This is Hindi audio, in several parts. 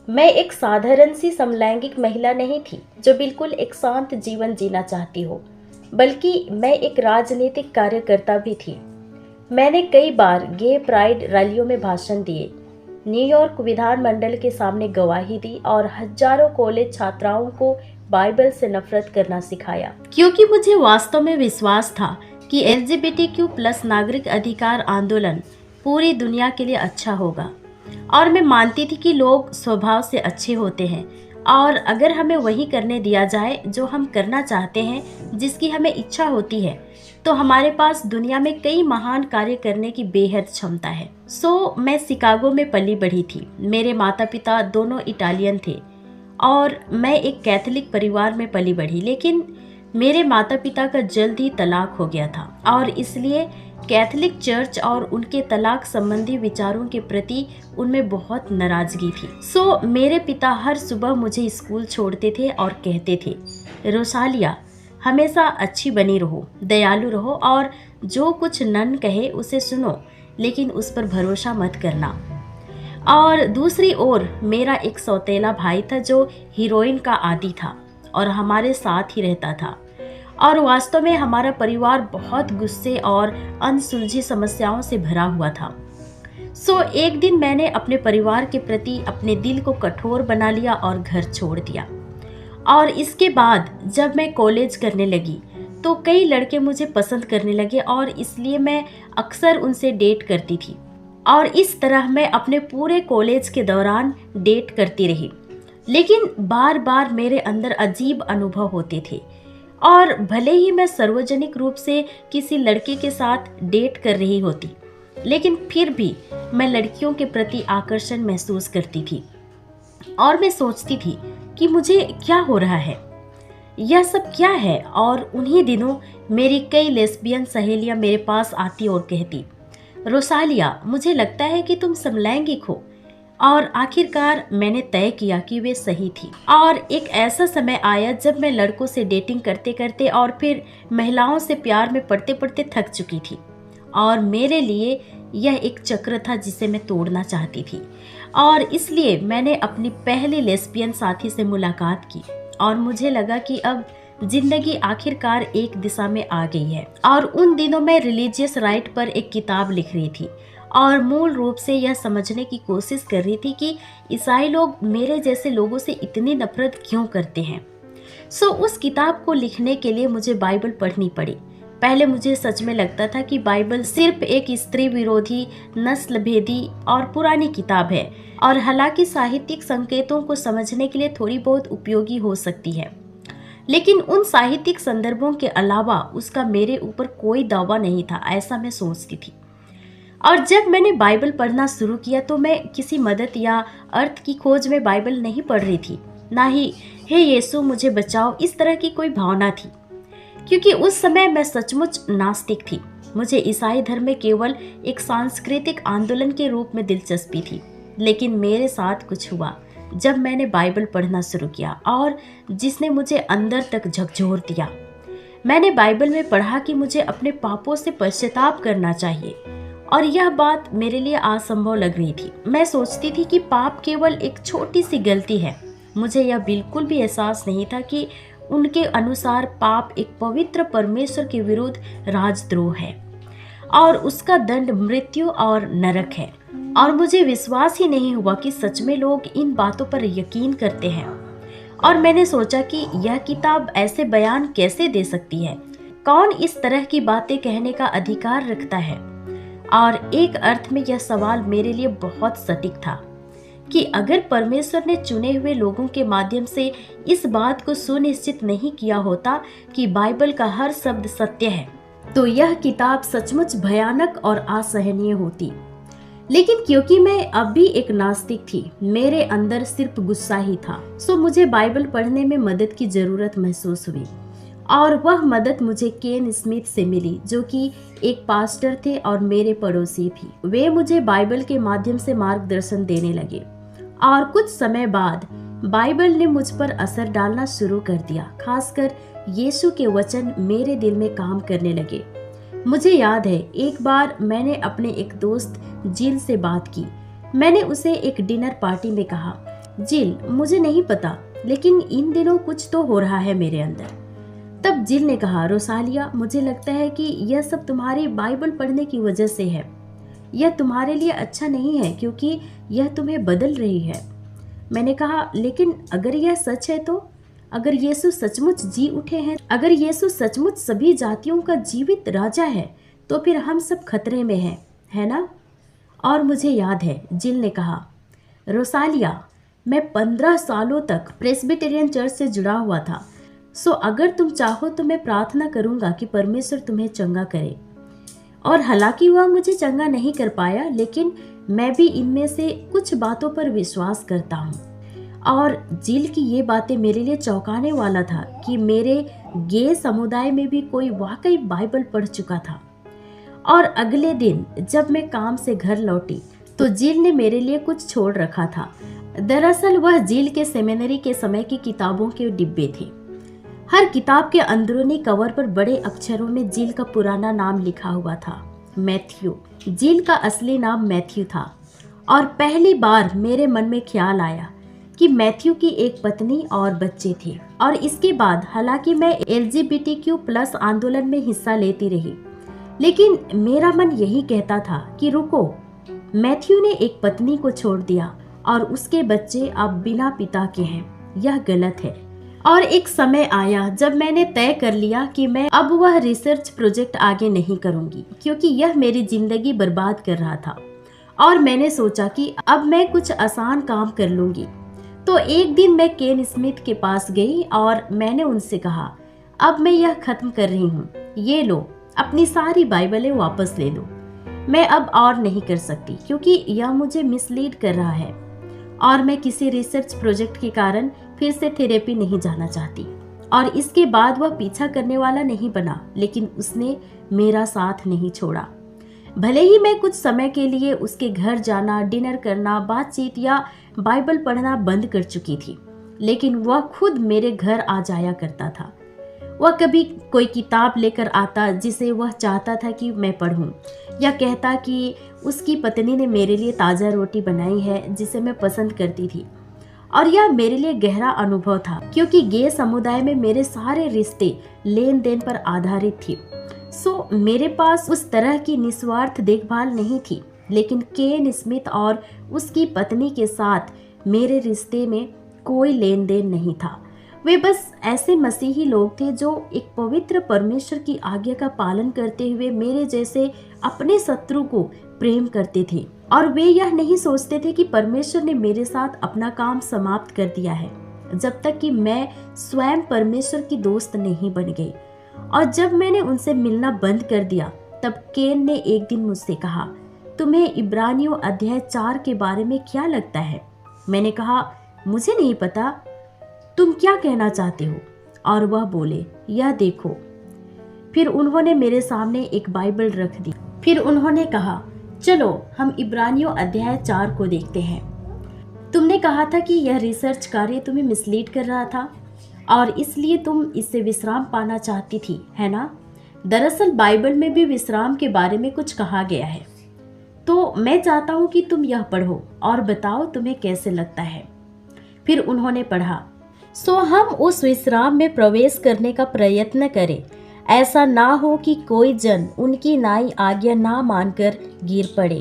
मैं एक साधारण सी समलैंगिक महिला नहीं थी जो बिल्कुल एक शांत जीवन जीना चाहती हो, बल्कि मैं एक राजनीतिक कार्यकर्ता भी थी। मैंने कई बार गे प्राइड रैलियों में भाषण दिए, न्यूयॉर्क विधानमंडल के सामने गवाही दी और हजारों कॉलेज छात्राओं को बाइबल से नफरत करना सिखाया, क्योंकि मुझे वास्तव में विश्वास था कि एलजीबीटीक्यू प्लस नागरिक अधिकार आंदोलन पूरी दुनिया के लिए अच्छा होगा। और मैं मानती थी कि लोग स्वभाव से अच्छे होते हैं और अगर हमें वही करने दिया जाए जो हम करना चाहते हैं, जिसकी हमें इच्छा होती है, तो हमारे पास दुनिया में कई महान कार्य करने की बेहद क्षमता है। मैं शिकागो में पली बढ़ी थी। मेरे माता पिता दोनों इटालियन थे और मैं एक कैथोलिक परिवार में पली बढ़ी, लेकिन मेरे माता पिता का जल्द ही तलाक हो गया था और इसलिए कैथोलिक चर्च और उनके तलाक संबंधी विचारों के प्रति उनमें बहुत नाराजगी थी। मेरे पिता हर सुबह मुझे स्कूल छोड़ते थे और कहते थे, रोसालिया, हमेशा अच्छी बनी रहो, दयालु रहो और जो कुछ नन कहे उसे सुनो, लेकिन उस पर भरोसा मत करना। और दूसरी ओर मेरा एक सौतेला भाई था जो हीरोइन का आदी था और हमारे साथ ही रहता था। और वास्तव में हमारा परिवार बहुत गुस्से और अनसुलझी समस्याओं से भरा हुआ था। एक दिन मैंने अपने परिवार के प्रति अपने दिल को कठोर बना लिया और घर छोड़ दिया। और इसके बाद जब मैं कॉलेज करने लगी तो कई लड़के मुझे पसंद करने लगे और इसलिए मैं अक्सर उनसे डेट करती थी। और इस तरह मैं अपने पूरे कॉलेज के दौरान डेट करती रही, लेकिन बार बार मेरे अंदर अजीब अनुभव होते थे। और भले ही मैं सार्वजनिक रूप से किसी लड़के के साथ डेट कर रही होती, लेकिन फिर भी मैं लड़कियों के प्रति आकर्षण महसूस करती थी और मैं सोचती थी कि मुझे क्या हो रहा है, यह सब क्या है। और उन्हीं दिनों मेरी कई लेस्बियन सहेलियां मेरे पास आती और कहती, रोसालिया, मुझे लगता है कि तुम समलैंगिक हो। और आखिरकार मैंने तय किया कि वे सही थी। और एक ऐसा समय आया जब मैं लड़कों से डेटिंग करते करते और फिर महिलाओं से प्यार में पड़ते पड़ते थक चुकी थी और मेरे लिए यह एक चक्र था जिसे मैं तोड़ना चाहती थी। और इसलिए मैंने अपनी पहली लेस्बियन साथी से मुलाकात की और मुझे लगा कि अब जिंदगी आखिरकार एक दिशा में आ गई है। और उन दिनों मैं रिलीजियस राइट पर एक किताब लिख रही थी और मूल रूप से यह समझने की कोशिश कर रही थी कि ईसाई लोग मेरे जैसे लोगों से इतनी नफरत क्यों करते हैं। उस किताब को लिखने के लिए मुझे बाइबल पढ़नी पड़ी। पहले मुझे सच में लगता था कि बाइबल सिर्फ एक स्त्री विरोधी, नस्ल भेदी और पुरानी किताब है और हालांकि साहित्यिक संकेतों को समझने के लिए थोड़ी बहुत उपयोगी हो सकती है, लेकिन उन साहित्यिक संदर्भों के अलावा उसका मेरे ऊपर कोई दावा नहीं था, ऐसा मैं सोचती थी। और जब मैंने बाइबल पढ़ना शुरू किया तो मैं किसी मदद या अर्थ की खोज में बाइबल नहीं पढ़ रही थी, ना ही हे यीशु मुझे बचाओ इस तरह की कोई भावना थी, क्योंकि उस समय मैं सचमुच नास्तिक थी। मुझे ईसाई धर्म में केवल एक सांस्कृतिक आंदोलन के रूप में दिलचस्पी थी। लेकिन मेरे साथ कुछ हुआ जब मैंने बाइबल पढ़ना शुरू किया और जिसने मुझे अंदर तक झकझोर दिया। मैंने बाइबल में पढ़ा कि मुझे अपने पापों से पश्चाताप करना चाहिए और यह बात मेरे लिए असंभव लग रही थी। मैं सोचती थी कि पाप केवल एक छोटी सी गलती है। मुझे यह बिल्कुल भी एहसास नहीं था कि उनके अनुसार पाप एक पवित्र परमेश्वर के विरुद्ध राजद्रोह है और उसका दंड मृत्यु और नरक है। और मुझे विश्वास ही नहीं हुआ कि सच में लोग इन बातों पर यकीन करते हैं। और मैंने सोचा कि यह किताब ऐसे बयान कैसे दे सकती है, कौन इस तरह की बातें कहने का अधिकार रखता है। और एक अर्थ में यह सवाल मेरे लिए बहुत सटीक था कि अगर परमेश्वर ने चुने हुए लोगों के माध्यम से इस बात को सुनिश्चित नहीं किया होता कि बाइबल का हर शब्द सत्य है, तो यह किताब सचमुच भयानक और असहनीय होती। लेकिन क्योंकि मैं अब भी एक नास्तिक थी, मेरे अंदर सिर्फ गुस्सा ही था। मुझे बाइबल पढ़ने में मदद की जरूरत महसूस हुई और वह मदद मुझे केन स्मिथ से मिली, जो कि एक पास्टर थे और मेरे पड़ोसी भी। वे मुझे बाइबल के माध्यम से मार्गदर्शन देने लगे और कुछ समय बाद बाइबल ने मुझ पर असर डालना शुरू कर दिया। खासकर यीशु के वचन मेरे दिल में काम करने लगे। मुझे याद है एक बार मैंने अपने एक दोस्त जिल से बात की। मैंने उसे एक डिनर पार्टी में कहा जिल, मुझे नहीं पता, लेकिन इन दिनों कुछ तो हो रहा है मेरे अंदर। तब जिल ने कहा, रोसालिया, मुझे लगता है कि यह सब तुम्हारी बाइबल पढ़ने की वजह से है। यह तुम्हारे लिए अच्छा नहीं है क्योंकि यह तुम्हें बदल रही है। मैंने कहा, लेकिन अगर यह सच है तो? अगर यीशु सचमुच जी उठे हैं, अगर यीशु सचमुच सभी जातियों का जीवित राजा है, तो फिर हम सब खतरे में हैं, है ना? और मुझे याद है, जिल ने कहा, रोसालिया, मैं 15 सालों तक प्रेस्बिटेरियन चर्च से जुड़ा हुआ था। सो अगर तुम चाहो तो मैं प्रार्थना करूंगा कि परमेश्वर तुम्हें चंगा करे। और हालांकि वह मुझे चंगा नहीं कर पाया, लेकिन मैं भी इनमें से कुछ बातों पर विश्वास करता हूँ। और जिल की ये बातें मेरे लिए चौंकाने वाला था कि मेरे गे समुदाय में भी कोई वाकई बाइबल पढ़ चुका था। और अगले दिन जब मैं काम से घर लौटी तो जिल ने मेरे लिए कुछ छोड़ रखा था। दरअसल वह जिल के सेमिनरी के समय की किताबों के डिब्बे थे। हर किताब के अंदरूनी कवर पर बड़े अक्षरों में जिल का पुराना नाम लिखा हुआ था, मैथ्यू। जिल का असली नाम मैथ्यू था। और पहली बार मेरे मन में ख्याल आया कि मैथ्यू की एक पत्नी और बच्चे थे। और इसके बाद हालांकि मैं LGBTQ+ आंदोलन में हिस्सा लेती रही, लेकिन मेरा मन यही कहता था कि रुको, मैथ्यू ने एक पत्नी को छोड़ दिया और उसके बच्चे अब बिना पिता के हैं। यह गलत है। और एक समय आया जब मैंने तय कर लिया कि मैं अब वह रिसर्च प्रोजेक्ट आगे नहीं करूंगी, क्योंकि यह मेरी जिंदगी बर्बाद कर रहा था। और मैंने सोचा कि अब मैं कुछ आसान काम कर लूंगी। तो एक दिन मैं केन स्मिथ के पास गई और मैंने उनसे कहा, अब मैं यह खत्म कर रही हूँ, ये लो, अपनी सारी बाइबलें वापस ले लो। मैं अब और नहीं कर सकती क्योंकि यह मुझे मिसलीड कर रहा है और मैं किसी रिसर्च प्रोजेक्ट के कारण फिर से थेरेपी नहीं जाना चाहती। और इसके बाद वह पीछा करने वाला नहीं बना, लेकिन उसने मेरा साथ नहीं छोड़ा। भले ही मैं कुछ समय के लिए उसके घर जाना, डिनर करना, बातचीत या बाइबल पढ़ना बंद कर चुकी थी, लेकिन वह खुद मेरे घर आ जाया करता था। वह कभी कोई किताब लेकर आता जिसे वह चाहता था कि मैं पढूं, या कहता कि उसकी पत्नी ने मेरे लिए ताज़ा रोटी बनाई है जिसे मैं पसंद करती थी। और यह मेरे लिए गहरा अनुभव था क्योंकि गे समुदाय में मेरे सारे रिश्ते लेन देन पर आधारित थे। सो मेरे पास उस तरह की निस्वार्थ देखभाल नहीं थी, लेकिन केन स्मिथ और उसकी पत्नी के साथ मेरे रिश्ते में कोई लेन देन नहीं था। वे बस ऐसे मसीही लोग थे जो एक पवित्र परमेश्वर की आज्ञा का पालन करते हुए मेरे जैसे अपने शत्रु को प्रेम करते थे। और वे यह नहीं सोचते थे कि परमेश्वर ने मेरे साथ अपना काम समाप्त कर दिया है जब तक कि मैं स्वयं परमेश्वर की दोस्त नहीं बन गई। और जब मैंने उनसे मिलना बंद कर दिया, तब केन ने एक दिन मुझसे कहा, तुम्हें इब्रानियों अध्याय 4 के बारे में क्या लगता है? मैंने कहा, मुझे नहीं पता, तुम क्या कहना चाहते हो? और वह बोले, यह देखो। फिर उन्होंने मेरे सामने एक बाइबल रख दी। फिर उन्होंने कहा, चलो हम इब्रानियों अध्याय 4 को देखते हैं। तुमने कहा था कि यह रिसर्च कार्य तुम्हें मिसलीड कर रहा था और इसलिए तुम इससे विश्राम पाना चाहती थी, है ना? दरअसल बाइबल में भी विश्राम के बारे में कुछ कहा गया है। तो मैं चाहता हूँ कि तुम यह पढ़ो और बताओ तुम्हें कैसे लगता है। फिर उन्होंने पढ़ा, सो हम उस विश्राम में प्रवेश करने का प्रयत्न करें। ऐसा ना हो कि कोई जन उनकी नई आज्ञा ना मानकर गिर पड़े,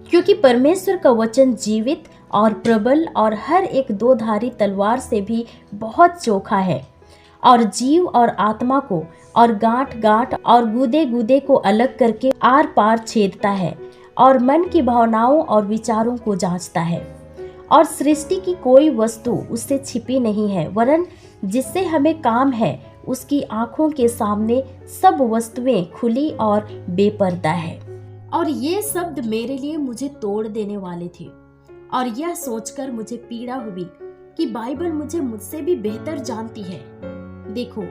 क्योंकि परमेश्वर का वचन जीवित और प्रबल और हर एक दोधारी तलवार से भी बहुत चोखा है और जीव और आत्मा को और गांठ गांठ और गूदे गूदे को अलग करके आर पार छेदता है और मन की भावनाओं और विचारों को जांचता है। और सृष्टि की कोई वस्तु उससे छिपी नहीं है, वरन जिससे हमें काम है उसकी आंखों के सामने सब वस्तुएं खुली और बेपर्दा है। और ये शब्द मेरे लिए मुझे तोड़ देने वाले थे और यह सोचकर मुझे पीड़ा हुई कि बाइबल मुझसे भी बेहतर जानती है। देखो,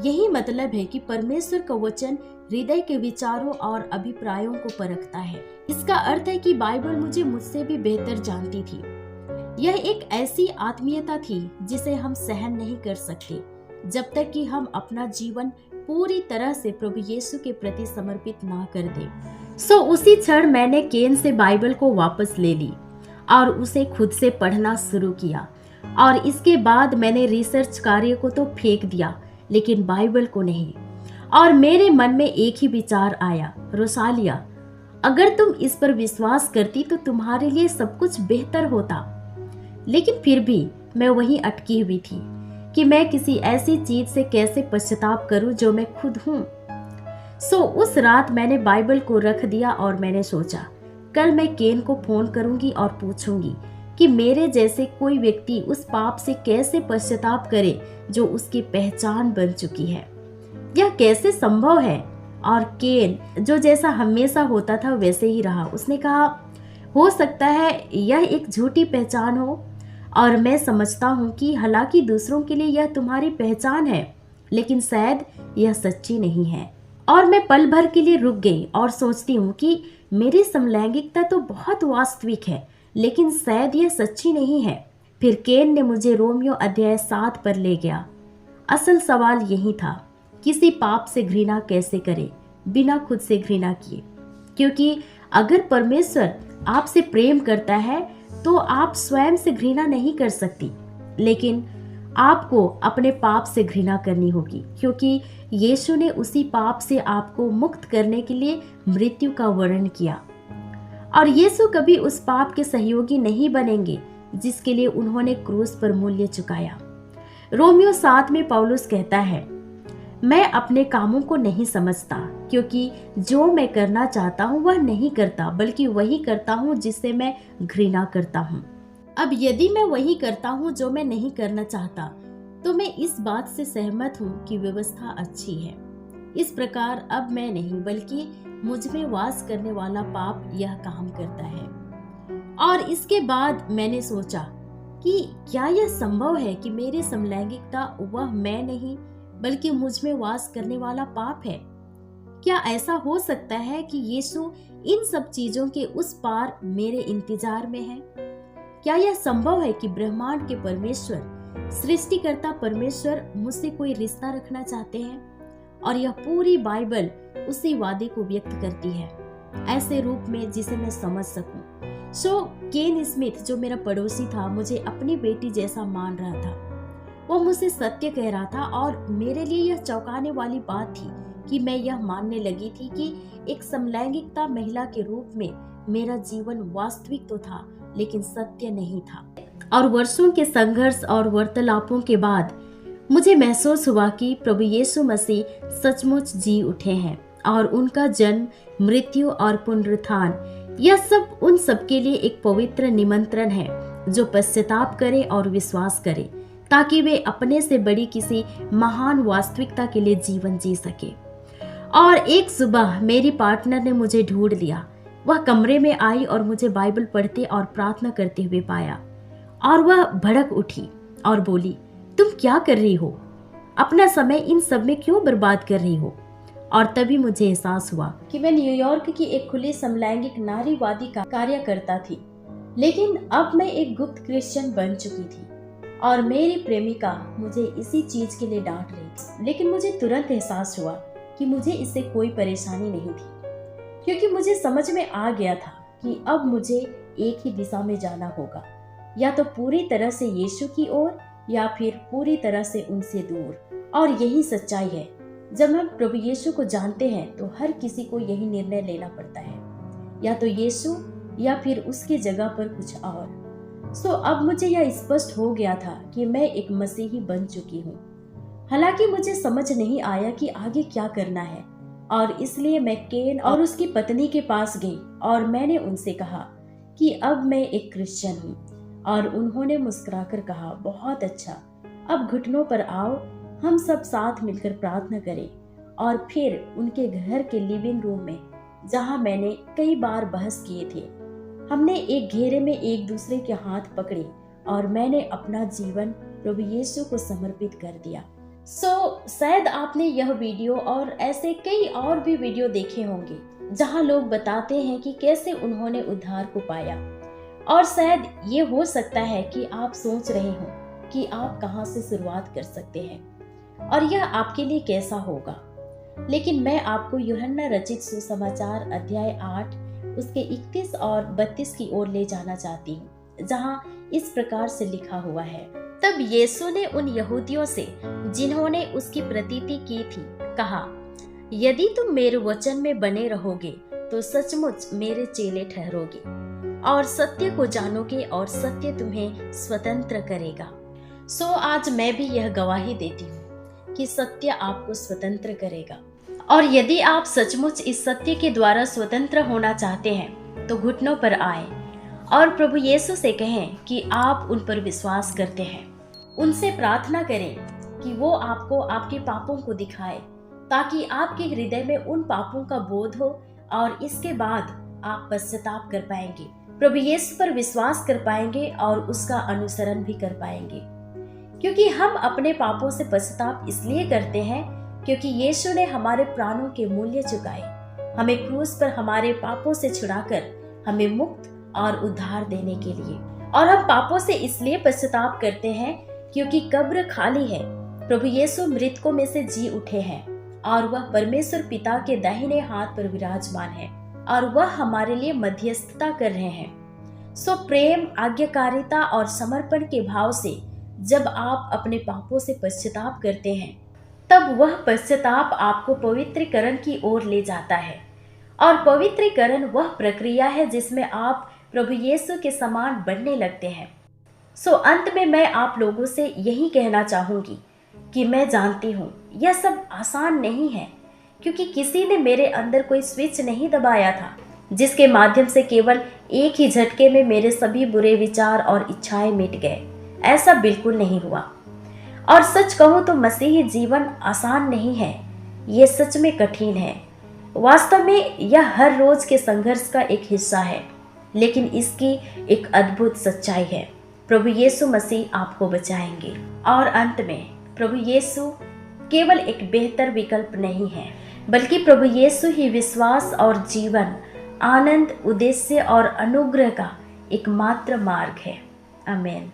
यही मतलब है कि परमेश्वर का वचन हृदय के विचारों और अभिप्रायों को परखता है। इसका अर्थ है कि बाइबल मुझसे भी बेहतर जानती थी। यह एक ऐसी आत्मीयता थी जिसे हम सहन नहीं कर सकते जब तक कि हम अपना जीवन पूरी तरह से प्रभु यीशु के प्रति समर्पित ना कर दें। सो उसी क्षण मैंने केन से बाइबल को वापस ले ली और उसे खुद से पढ़ना शुरू किया। और इसके बाद मैंने रिसर्च कार्य को तो फेंक दिया, लेकिन बाइबल को नहीं। और मेरे मन में एक ही विचार आया, रोसालिया, अगर तुम इस पर विश्वास करती तो तुम्हारे लिए सब कुछ बेहतर होता। लेकिन फिर भी मैं वहीं अटकी हुई थी कि मैं किसी ऐसी चीज से कैसे पश्चाताप करूं जो मैं खुद हूं। उस रात मैंने बाइबल को रख दिया और मैंने सोचा, कल मैं केन को फोन करूंगी और पूछूंगी कि मेरे जैसे कोई व्यक्ति उस पाप से कैसे पश्चाताप करे जो उसकी पहचान बन चुकी है। यह कैसे संभव है? और केन, जो जैसा हमेशा होता था वैसे ही रहा। उसने कहा, हो सकता है यह एक झूठी पहचान हो, और मैं समझता हूँ कि हालांकि दूसरों के लिए यह तुम्हारी पहचान है, लेकिन शायद यह सच्ची नहीं है। और मैं पल भर के लिए रुक गई और सोचती हूँ कि मेरी समलैंगिकता तो बहुत वास्तविक है, लेकिन शायद यह सच्ची नहीं है। फिर केन ने मुझे रोमियो अध्याय 7 पर ले गया। असल सवाल यही था, किसी पाप से घृणा कैसे करें बिना खुद से घृणा किए। क्योंकि अगर परमेश्वर आपसे प्रेम करता है तो आप स्वयं से घृणा नहीं कर सकती, लेकिन आपको अपने पाप से घृणा करनी होगी, क्योंकि यीशु ने उसी पाप से आपको मुक्त करने के लिए मृत्यु का वर्ण किया। और यीशु कभी उस पाप के सहयोगी नहीं बनेंगे जिसके लिए उन्होंने क्रूस पर मूल्य चुकाया। रोमियो 7 में पौलुस कहता है, मैं अपने कामों को नहीं समझता, क्योंकि जो मैं करना चाहता हूँ वह नहीं करता, बल्कि वही करता हूँ जिससे मैं घृणा करता हूँ। अब यदि मैं वही करता हूँ जो मैं नहीं करना चाहता, तो मैं इस बात से सहमत हूँ कि व्यवस्था अच्छी है। इस प्रकार अब मैं नहीं, बल्कि मुझ में वास करने वाला पाप यह काम करता है। और इसके बाद मैंने सोचा कि क्या यह संभव है कि मेरी समलैंगिकता वह मैं नहीं, बल्कि मुझ में वास करने वाला पाप है? क्या ऐसा हो सकता है कि यीशु इन सब चीजों के उस पार मेरे इंतजार में है? क्या यह संभव है कि ब्रह्मांड के परमेश्वर, सृष्टिकर्ता परमेश्वर मुझसे कोई रिश्ता रखना चाहते हैं? और यह पूरी बाइबल उसी वादे को व्यक्त करती है, ऐसे रूप में जिसे मैं समझ सकूं। केन स्मिथ, जो मेरा पड़ोसी था, मुझे अपनी बेटी जैसा मान रहा था। वो मुझसे सत्य कह रहा था, और मेरे लिए यह चौंकाने वाली बात थी कि मैं यह मानने लगी थी कि एक समलैंगिकता महिला के रूप में मेरा जीवन वास्तविक तो था, लेकिन सत्य नहीं था। और वर्षों के संघर्ष और वार्तालापों के बाद मुझे महसूस हुआ कि प्रभु यीशु मसीह सचमुच जी उठे हैं, और उनका जन्म, मृत्यु और पुनरुत्थान, यह सब उन सबके लिए एक पवित्र निमंत्रण है जो पश्चाताप करे और विश्वास करे, ताकि वे अपने से बड़ी किसी महान वास्तविकता के लिए जीवन जी सके। और एक सुबह मेरी पार्टनर ने मुझे ढूंढ लिया। वह कमरे में आई और मुझे बाइबल पढ़ते और प्रार्थना करते हुए पाया, और वह भड़क उठी और बोली, तुम क्या कर रही हो? अपना समय इन सब में क्यों बर्बाद कर रही हो? और तभी मुझे एहसास हुआ कि मैं न्यूयॉर्क की एक खुली समलैंगिक नारीवादी का कार्यकर्ता थी, लेकिन अब मैं एक गुप्त क्रिश्चियन बन चुकी थी, और मेरी प्रेमिका मुझे इसी चीज के लिए डांट रही थी। लेकिन मुझे तुरंत एहसास हुआ कि मुझे इससे कोई परेशानी नहीं थी, क्योंकि मुझे समझ में आ गया था कि अब मुझे एक ही दिशा में जाना होगा, या तो पूरी तरह से यीशु की ओर, या फिर पूरी तरह से उनसे दूर। और यही सच्चाई है। जब हम प्रभु यीशु को जानते हैं तो हर किसी को यही निर्णय लेना पड़ता है, या तो यीशु या फिर उसकी जगह पर कुछ और। अब मुझे यह स्पष्ट हो गया था कि मैं एक मसीही बन चुकी हूँ। हालांकि मुझे समझ नहीं आया कि आगे क्या करना है, और इसलिए मैं केन और उसकी पत्नी के पास गई और मैंने उनसे कहा कि अब मैं एक क्रिश्चियन हूँ। और उन्होंने मुस्कुराकर कहा, बहुत अच्छा, अब घुटनों पर आओ, हम सब साथ मिलकर प्रार्थना करें। और फिर उनके घर के लिविंग रूम में, जहाँ मैंने कई बार बहस किए थे, हमने एक घेरे में एक दूसरे के हाथ पकड़े और मैंने अपना जीवन प्रभु यीशु को समर्पित कर दिया। शायद आपने यह वीडियो और ऐसे कई और भी वीडियो देखे होंगे जहां लोग बताते हैं कि कैसे उन्होंने उद्धार को पाया। और शायद ये हो सकता है कि आप सोच रहे हो कि आप कहां से शुरुआत कर सकते हैं और यह आपके लिए कैसा होगा। लेकिन मैं आपको यूहन्ना रचित सुसमाचार अध्याय 8 उसके 31 और 32 की ओर ले जाना चाहती हूँ, जहां इस प्रकार से लिखा हुआ है, तब यीशु ने उन यहूदियों से जिन्होंने उसकी प्रतीति की थी कहा, यदि तुम मेरे वचन में बने रहोगे तो सचमुच मेरे चेले ठहरोगे और सत्य को जानोगे और सत्य तुम्हें स्वतंत्र करेगा। सो आज मैं भी यह गवाही देती हूँ कि सत्य आपको स्वतंत्र करेगा। और यदि आप सचमुच इस सत्य के द्वारा स्वतंत्र होना चाहते हैं तो घुटनों पर आए और प्रभु यीशु से कहें कि आप उन पर विश्वास करते हैं। उनसे प्रार्थना करें कि वो आपको आपके पापों को दिखाए ताकि आपके हृदय में उन पापों का बोध हो और इसके बाद आप पश्चाताप कर पाएंगे, प्रभु यीशु पर विश्वास कर पाएंगे और उसका अनुसरण भी कर पाएंगे। क्योंकि हम अपने पापों से पश्चाताप इसलिए करते हैं क्योंकि यीशु ने हमारे प्राणों के मूल्य चुकाए, हमें क्रूस पर हमारे पापों से छुड़ाकर हमें मुक्त और उद्धार देने के लिए। और हम पापों से इसलिए पश्चाताप करते हैं क्योंकि कब्र खाली है, प्रभु यीशु मृतकों में से जी उठे हैं और वह परमेश्वर पिता के दाहिने हाथ पर विराजमान है और वह हमारे लिए मध्यस्थता कर रहे हैं। सो प्रेम, आज्ञाकारिता और समर्पण के भाव से जब आप अपने पापों से पश्चाताप करते हैं तब वह पश्चाताप आपको पवित्रीकरण की ओर ले जाता है। और पवित्रीकरण वह प्रक्रिया है जिसमें आप प्रभु यीशु के समान बनने लगते हैं। सो अंत में मैं आप लोगों से यही कहना चाहूंगी कि मैं जानती हूँ यह सब आसान नहीं है, क्योंकि किसी ने मेरे अंदर कोई स्विच नहीं दबाया था जिसके माध्यम से केवल एक ही झटके में मेरे सभी बुरे विचार और इच्छाएं मिट गए। ऐसा बिल्कुल नहीं हुआ। और सच कहूँ तो मसीही जीवन आसान नहीं है, ये सच में कठिन है। वास्तव में यह हर रोज के संघर्ष का एक हिस्सा है, लेकिन इसकी एक अद्भुत सच्चाई है, प्रभु यीशु मसीह आपको बचाएंगे। और अंत में प्रभु यीशु केवल एक बेहतर विकल्प नहीं है, बल्कि प्रभु यीशु ही विश्वास और जीवन, आनंद, उद्देश्य और अनुग्रह का एकमात्र मार्ग है। आमीन।